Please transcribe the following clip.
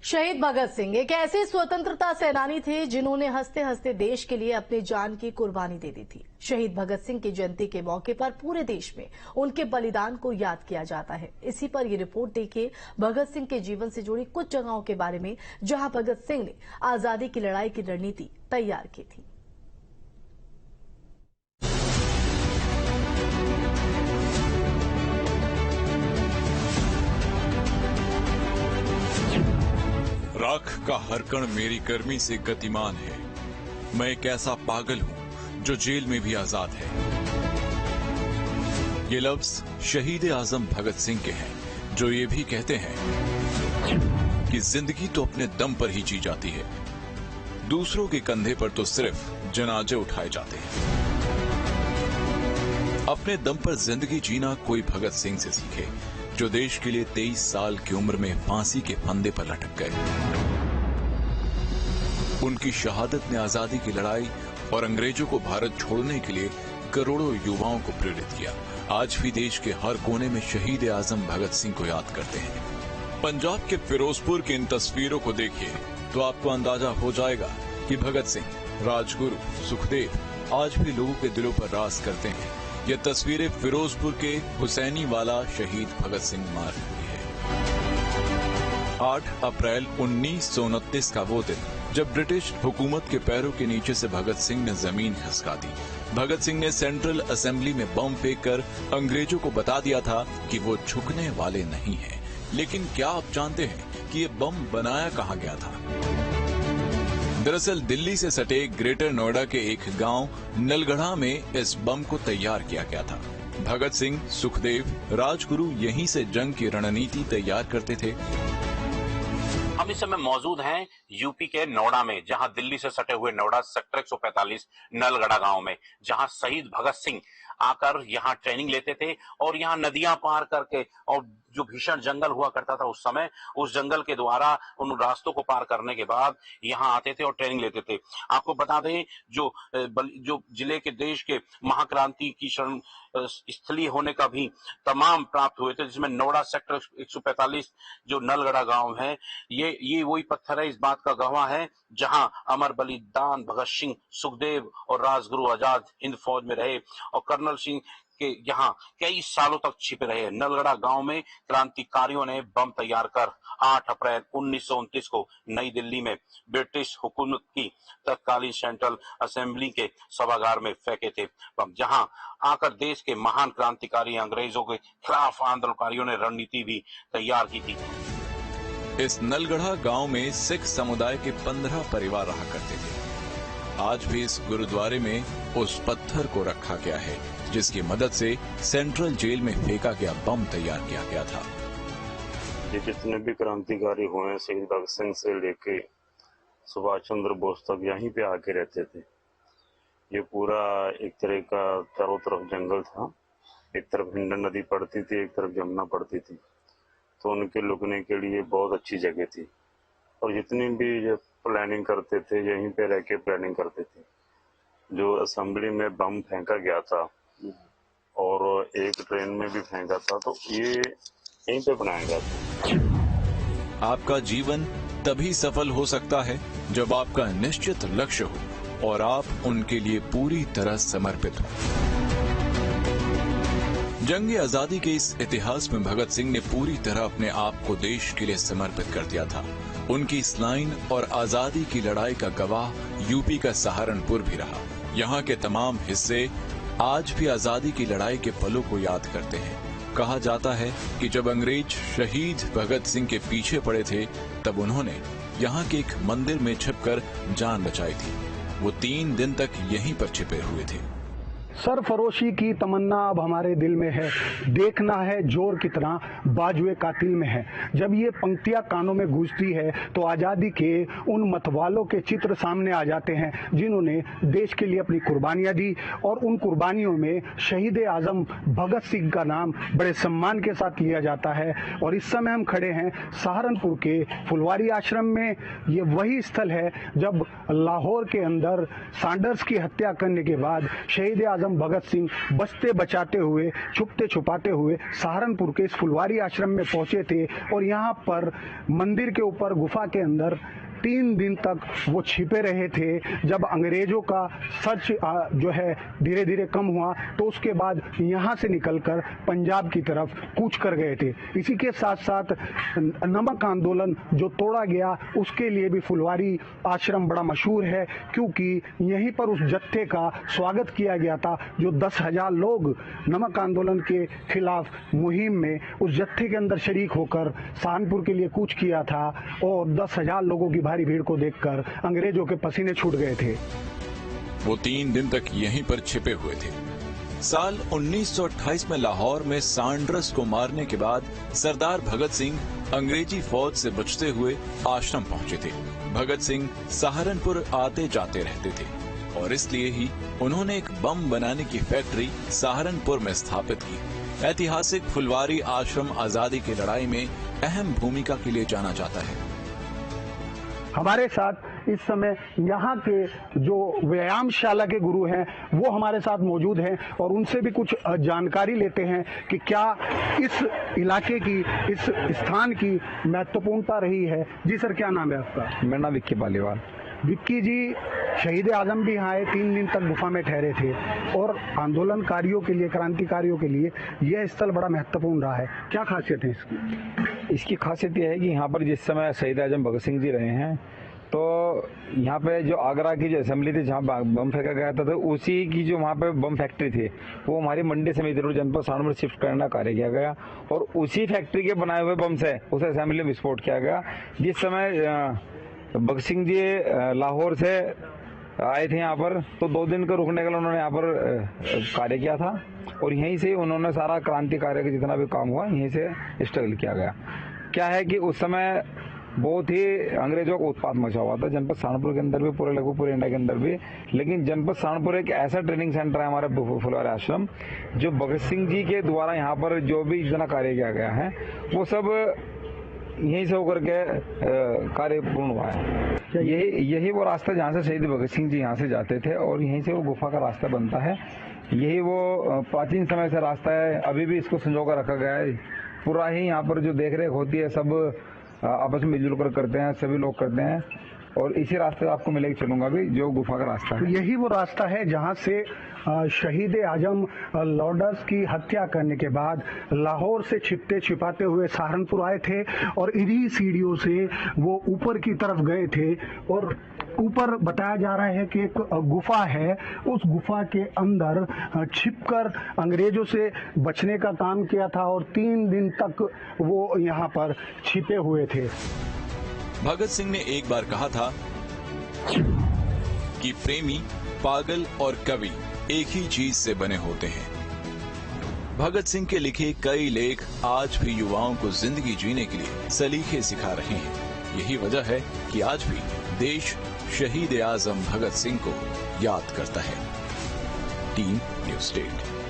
शहीद भगत सिंह एक ऐसे स्वतंत्रता सेनानी थे जिन्होंने हंसते हंसते देश के लिए अपनी जान की कुर्बानी दे दी थी। शहीद भगत सिंह की जयंती के मौके पर पूरे देश में उनके बलिदान को याद किया जाता है। इसी पर ये रिपोर्ट देखिए भगत सिंह के जीवन से जुड़ी कुछ जगहों के बारे में जहां भगत सिंह ने आजादी की लड़ाई की रणनीति तैयार की थी। राख का हर कण मेरी गर्मी से गतिमान है। मैं एक ऐसा पागल हूं जो जेल में भी आजाद है। ये लफ्ज शहीद आजम भगत सिंह के हैं, जो ये भी कहते हैं कि जिंदगी तो अपने दम पर ही जी जाती है, दूसरों के कंधे पर तो सिर्फ जनाजे उठाए जाते हैं। अपने दम पर जिंदगी जीना कोई भगत सिंह से सीखे, जो देश के लिए 23 साल की उम्र में फांसी के फंदे पर लटक गए। उनकी शहादत ने आजादी की लड़ाई और अंग्रेजों को भारत छोड़ने के लिए करोड़ों युवाओं को प्रेरित किया। आज भी देश के हर कोने में शहीद आजम भगत सिंह को याद करते हैं। पंजाब के फिरोजपुर की इन तस्वीरों को देखिए तो आपको अंदाजा हो जाएगा कि भगत सिंह, राजगुरु, सुखदेव आज भी लोगों के दिलों पर राज करते हैं। ये तस्वीरें फिरोजपुर के हुसैनी वाला शहीद भगत सिंह मार्ग हुई है। 8 अप्रैल 1929 का वो दिन जब ब्रिटिश हुकूमत के पैरों के नीचे से भगत सिंह ने जमीन खिसका दी। भगत सिंह ने सेंट्रल असेंबली में बम फेंककर अंग्रेजों को बता दिया था कि वो झुकने वाले नहीं हैं। लेकिन क्या आप जानते हैं कि ये बम बनाया कहाँ गया था? दरअसल दिल्ली से सटे ग्रेटर नोएडा के एक गांव नलगढ़ा में इस बम को तैयार किया गया था। भगत सिंह, सुखदेव, राजगुरु यहीं से जंग की रणनीति तैयार करते थे। हम इस समय मौजूद हैं यूपी के नोएडा में, जहां दिल्ली से सटे हुए नोएडा सेक्टर 145 नलगढ़ा गांव में, जहां शहीद भगत सिंह आकर यहां ट्रेनिंग लेते थे और यहां नदियां पार करके, और जो भीषण जंगल हुआ करता था उस समय, उस जंगल के द्वारा उन रास्तों को पार करने के बाद यहां आते थे और ट्रेनिंग लेते थे। आपको बता दें, जो जिले के देश के महाक्रांति की शरण स्थली होने का भी तमाम प्राप्त हुए थे, जिसमें नोएडा सेक्टर 145 जो नलगढ़ा गांव है, ये वही पत्थर है, इस बात का गवाह है, जहां अमर बलिदान भगत सिंह, सुखदेव और राजगुरु आजाद हिंद फौज में रहे और कर्नल सिंह के यहाँ कई सालों तक छिपे रहे। नलगढ़ा गांव में क्रांतिकारियों ने बम तैयार कर 8 अप्रैल 1929 को नई दिल्ली में ब्रिटिश हुकूमत की तत्कालीन सेंट्रल असेंबली के सभागार में फेंके थे बम, जहां आकर देश के महान क्रांतिकारी अंग्रेजों के खिलाफ आंदोलनकारियों ने रणनीति भी तैयार की थी। इस नलगढ़ा गांव में सिख समुदाय के 15 परिवार रहा करते थे। आज भी इस गुरुद्वारे में उस पत्थर को रखा गया है जिसकी मदद से सेंट्रल जेल में फेंका गया बम तैयार किया गया था। ये जितने भी क्रांतिकारी हुए, शहीद भगत सिंह से लेके सुभाष चंद्र बोस तक यहीं पे आके रहते थे। ये पूरा एक तरह का चारों तरफ जंगल था। एक तरफ हिंडन नदी पड़ती थी, एक तरफ जमुना पड़ती थी, तो उनके लुकने के लिए बहुत अच्छी जगह थी। और जितनी भी प्लानिंग करते थे यहीं पे रह के प्लानिंग करते थे। जो असेंबली में बम फेंका गया था और एक ट्रेन में भी फेंका था, तो ये यहीं पे बनाया गया था। आपका जीवन तभी सफल हो सकता है जब आपका निश्चित लक्ष्य हो और आप उनके लिए पूरी तरह समर्पित हो। जंग आजादी के इस इतिहास में भगत सिंह ने पूरी तरह अपने आप को देश के लिए समर्पित कर दिया था। उनकी इस लाइन और आजादी की लड़ाई का गवाह यूपी का सहारनपुर भी रहा। यहाँ के तमाम हिस्से आज भी आजादी की लड़ाई के पलों को याद करते हैं। कहा जाता है कि जब अंग्रेज शहीद भगत सिंह के पीछे पड़े थे, तब उन्होंने यहाँ के एक मंदिर में छिपकर जान बचाई थी। वो 3 दिन तक यहीं पर छिपे हुए थे। सरफरोशी की तमन्ना अब हमारे दिल में है, देखना है जोर कितना बाजुए कातिल में है। जब ये पंक्तियां कानों में गूंजती है तो आज़ादी के उन मतवालों के चित्र सामने आ जाते हैं जिन्होंने देश के लिए अपनी कुर्बानियां दी, और उन कुर्बानियों में शहीद आजम भगत सिंह का नाम बड़े सम्मान के साथ लिया जाता है। और इस समय हम खड़े हैं सहारनपुर के फुलवारी आश्रम में। ये वही स्थल है जब लाहौर के अंदर सैंडर्स की हत्या करने के बाद शहीद आजम भगत सिंह बचते बचाते हुए, छुपते छुपाते हुए सहारनपुर के इस फुलवारी आश्रम में पहुंचे थे और यहाँ पर मंदिर के ऊपर गुफा के अंदर 3 दिन तक वो छिपे रहे थे। जब अंग्रेजों का सर्च जो है धीरे धीरे कम हुआ तो उसके बाद यहाँ से निकलकर पंजाब की तरफ कूच कर गए थे। इसी के साथ साथ नमक आंदोलन जो तोड़ा गया उसके लिए भी फुलवारी आश्रम बड़ा मशहूर है, क्योंकि यहीं पर उस जत्थे का स्वागत किया गया था जो 10,000 लोग नमक आंदोलन के खिलाफ मुहिम में उस जत्थे के अंदर शरीक होकर सहारनपुर के लिए कूच किया था और 10,000 लोगों की भारी भीड़ को देखकर अंग्रेजों के पसीने छूट गए थे। वो 3 दिन तक यहीं पर छिपे हुए थे। साल 1928 में लाहौर में सैंडर्स को मारने के बाद सरदार भगत सिंह अंग्रेजी फौज से बचते हुए आश्रम पहुंचे थे। भगत सिंह सहारनपुर आते जाते रहते थे और इसलिए ही उन्होंने एक बम बनाने की फैक्ट्री सहारनपुर में स्थापित की। ऐतिहासिक फुलवारी आश्रम आजादी की लड़ाई में अहम भूमिका के लिए जाना जाता है। हमारे साथ इस समय यहाँ के जो व्यायामशाला के गुरु हैं वो हमारे साथ मौजूद हैं और उनसे भी कुछ जानकारी लेते हैं कि क्या इस इलाके की, इस स्थान की महत्वपूर्णता रही है। जी सर, क्या नाम है आपका? मेरा नाम विक्की पालीवाल। विक्की जी, शहीद आजम भी यहाँ आए, 3 दिन तक गुफा में ठहरे थे और आंदोलनकारियों के लिए, क्रांतिकारियों के लिए यह स्थल बड़ा महत्वपूर्ण रहा है। क्या खासियत है इसकी? इसकी खासियत यह है कि यहाँ पर जिस समय शहीद आजम भगत सिंह जी रहे हैं तो यहाँ पे जो आगरा की जो असेंबली थी जहाँ बम फेंका गया था तो उसी की जो वहाँ पे बम फैक्ट्री थी वो हमारी मंडी समिति रोड जनपद सहारनपुर शिफ्ट करने का कार्य किया गया और उसी फैक्ट्री के बनाए हुए बम से उस असेंबली में विस्फोट किया गया। जिस समय भगत सिंह जी लाहौर से आए थे यहाँ पर तो 2 दिन का रुकने के लिए उन्होंने यहाँ पर कार्य किया था और यहीं से उन्होंने सारा क्रांति कार्य का जितना भी काम हुआ यहीं से स्ट्रगल किया गया। क्या है कि उस समय बहुत ही अंग्रेजों का उत्पात मचा हुआ था जनपद सहारनपुर के अंदर भी, पूरे लगभग पूरे इंडिया के अंदर भी। लेकिन जनपद सहारनपुर एक ऐसा ट्रेनिंग सेंटर है हमारे फुलवारी आश्रम जो भगत सिंह जी के द्वारा यहाँ पर जो भी जितना कार्य किया गया है वो सब यहीं से होकर के कार्य पूर्ण हुआ है। यही वो रास्ता जहाँ से शहीद भगत सिंह जी यहाँ से जाते थे और यहीं से वो गुफा का रास्ता बनता है। यही वो प्राचीन समय से रास्ता है, अभी भी इसको संजो कर रखा गया है। पूरा ही यहाँ पर जो देख रेख होती है सब आपस में मिलजुल कर करते हैं, सभी लोग करते हैं और इसी रास्ते आपको मिलेगा चलूंगा भी जो गुफा का रास्ता है। यही वो रास्ता है जहाँ से शहीद आजम लॉर्डर्स की हत्या करने के बाद लाहौर से छिपते छिपाते हुए सहारनपुर आए थे और इन्हीं सीढ़ियों से वो ऊपर की तरफ गए थे और ऊपर बताया जा रहा है कि एक गुफा है, उस गुफा के अंदर छिपकर अंग्रेजों से बचने का काम किया था और 3 दिन तक वो यहाँ पर छिपे हुए थे। भगत सिंह ने एक बार कहा था कि प्रेमी, पागल और कवि एक ही चीज से बने होते हैं। भगत सिंह के लिखे कई लेख आज भी युवाओं को जिंदगी जीने के लिए सलीके सिखा रहे हैं। यही वजह है कि आज भी देश शहीद आजम भगत सिंह को याद करता है। Team news state.